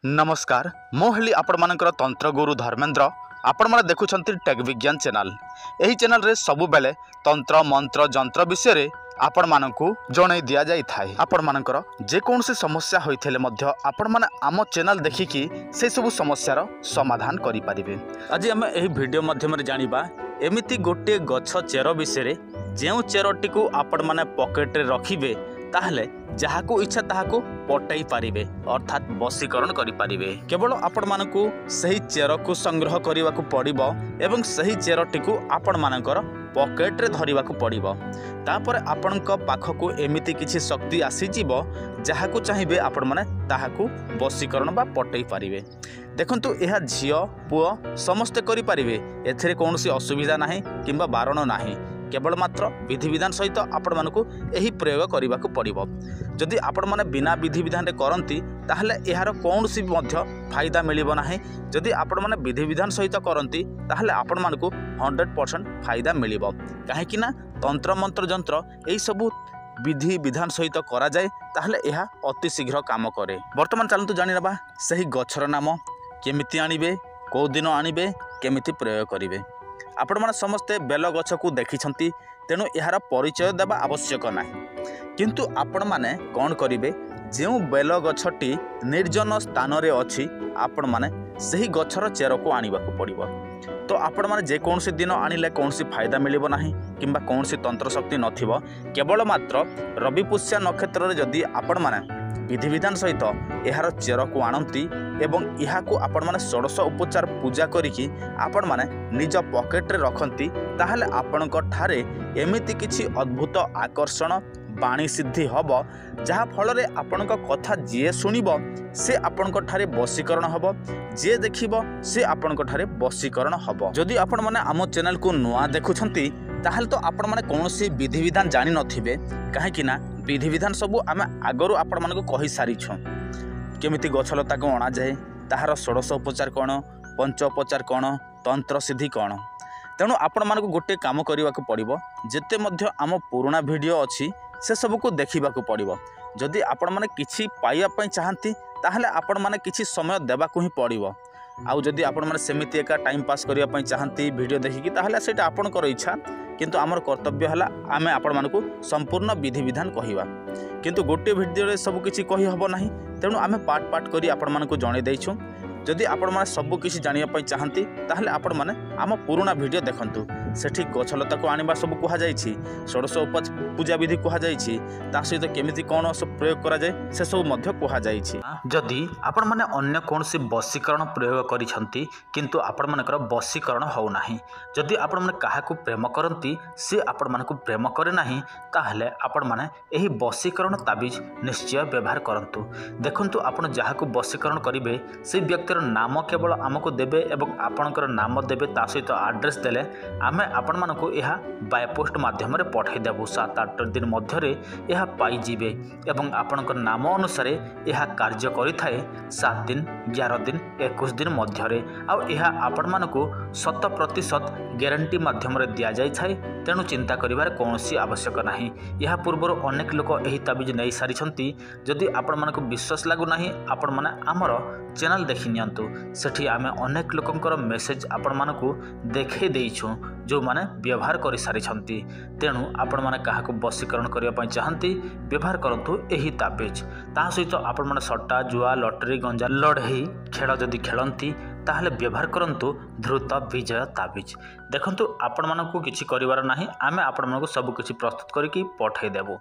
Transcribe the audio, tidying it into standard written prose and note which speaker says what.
Speaker 1: नमस्कार मो हेली आपण तंत्र गुरु धर्मेंद्र आपण माने देखुछंती टेक विज्ञान चैनल। एही चैनल रे सबु बेले तंत्र मंत्र जंत्र विषय रे आपण मानकु जणै दिया जाई थाए। आपण मानकर जे कोनसे समस्या होइथेले मध्य आपण माने आम चैनल देखिकी से सब समस्यार समाधान करि परिबे। आज हम एही वीडियो माध्यम रे जानिबा एमिति गोटे गछ चेर विषय रे जेउ चेरटी को आपण माने पॉकेट रे रखिबे ताहले जहाकू इच्छा ताहाकू पटाई पारिबे अर्थात बसीकरण करि पारिबे। केवल आपण मानकू सही चेर को संग्रह करने को पड़िबो एवं सही चेरटी को आपण मानकर पॉकेट रे धरिबा को पड़िबो। तापर आपणक पाखकू एमिति किछि शक्ति आसी जीवो जहाकू चाहिबे आपण माने ताहाकू बसीकरण बा पटाई पारिबे। देखंतु यह झियो पुओ समस्ते करि पारिबे, एथिरे कोनोसी असुविधा नाही किंबा बारण नाही। केवल मात्र विधि विधान सहित आपण मानकू एही प्रयोग करने को पड़िबो। जदि आपण माने बिना विधि विधान रे करंती ताहले एहार कोनोसी मध्य फायदा मिलिबो नाही। जदि आपण माने विधि विधान सहित करंती ताहले आपण मानकू 100% फायदा मिलिबो। काहे कि ना तंत्र मंत्र जंत्र एही सबु विधि विधान सहित करा जाए ताहले एहा अति शीघ्र काम करे। वर्तमान चलंतु जानि नबा सही गछर नाम केमिति आनिबे, को दिन आनिबे, केमिति प्रयोग करिवे। आपण माने समस्ते बेल गछ को देखिछंती, तेणु यार परिचय देवा आवश्यक नाही। किंतु आपण माने कौन करिवे, जेउ बेल गछटी निर्जन स्थान रे अछि आपण माने सही गछर चेर को आनिबा को पड़िबो। तो आपण माने जे कोनसी दिन आनिले कोनसी फायदा मिलिबो नाही किंबा कोनसी तंत्र शक्ति नथिबो। केवल मात्र रवि पुष्या नक्षत्र रे जदि आपण माने विधि विधान सहित यार चेर को आणंती एवं यहाकू आपण माने षोडश उपचार पूजा करिकी आपण माने निज पॉकेट रे रखंती ताहले आपणक ठारे एमिति किछि अद्भुत आकर्षण बाणी सिद्धि हब, जहा फल रे आपणक कथा जे सुनिबो से आपणक ठारे बसीकरण हब, जे देखिबो से आपणक ठारे बसीकरण हब। जदि आपण माने आम चैनल को नुआ देखुछंती ताहले तो आपण माने कोनोसी विधि विधान जानि नथिबे। काहे कि ना विधि विधान सबु आमे आगरु आपण मानकु कहि सारिछो। केमिति गछलता को अणा जाए, ताहार षोडश उपचार कौन, पंचोपचार कौन, तंत्र सिद्धि कौन। तेणु आपण मानकु गोटे काम करने को पड़िबो, जेते मध्य आम पुराना वीडियो अच्छी से सब को देखा पड़िबो। जदि आपण माने किछि पाइबा पई चाहंती ताहले आपण माने किछि समय देबा को ही पड़िबो। आउ जदि आपण माने सेमिति एका टाइम पास करिया पई चाहंती वीडियो देखिकी ताहले सेटा आपणकर इच्छा, किंतु आमर कर्तव्य हला आमे आपण मानकु संपूर्ण विधि विधान कहिबा। किंतु गोटे वीडियो रे सब किछि कहि हबो नाही, तेणु आमे पार्ट पार्ट करी आपण मानकु जणे दैछु। जदि आपण माने सब किछि जानिया पई चाहंती ताहले आपण माने आम पुराना वीडियो देखंतु। सेठी गछलता को आनिबा सब कुहा जाईछि, षोडश पूजा विधि कुहा जाईछि, ता सहित केमिति कोन सब प्रयोग करा जाय से सब मध्य कुहा जाईछि। जदि आपण माने अन्य कोनसी बसीकरण प्रयोग करिसंती किंतु आपण मानकर बसीकरण हो नाही, जदि आपण माने काहाकू प्रेम करंती से आपण मानकू प्रेम करे नाही ताहले आपण माने एही बसीकरण ताबिज निश्चय व्यवहार करंतु। देखंतु आपण जहाकू बसीकरण करिवे से व्यक्तिर नाम केवल आमको देबे एवं आपणकर नाम देबे, ता सहित एड्रेस देले आमे आपण मानकू यह बाय पोस्ट माध्यम रे पठाई देबु। 7-8 दिन मध्यरे यह पाई जीवे एवं आपणकर नाम अनुसार यह कार्य करि थाए 7 दिन, 11 दिन, 21 दिन मध्यरे। आ यह आपण मानकू 100% ग्यारंटी माध्यम रे दिया जाय थाए, तेणु चिंता करिवार कोनोसी आवश्यक नाही। यह पूर्वर अनेक लोक एही ताबिज नै सारिछंती। जदि आपण मानकू विश्वास लागु नाही आपण माने हमर चैनल देखि नियंतु, सेठी आमे अनेक लोकंकर मेसेज आपण मानकू देखै देइछु जो माने व्यवहार करि सारिछंती। तेणु आपण माने काहाकू बसीकरण करिया पई चाहंती व्यवहार करंतु एही ताबिज। ता सहित आपण माने सट्टा जुआ लॉटरी गंजा लड़ेई खेल जदि खेलंती ताहले व्यवहार करंतु ध्रुत विजय ताबिज। देखंतु आपण मानकू किछि करिवार नाही, आमे आपण मानकू सब किछि प्रस्तुत करिकि पठाई देबो।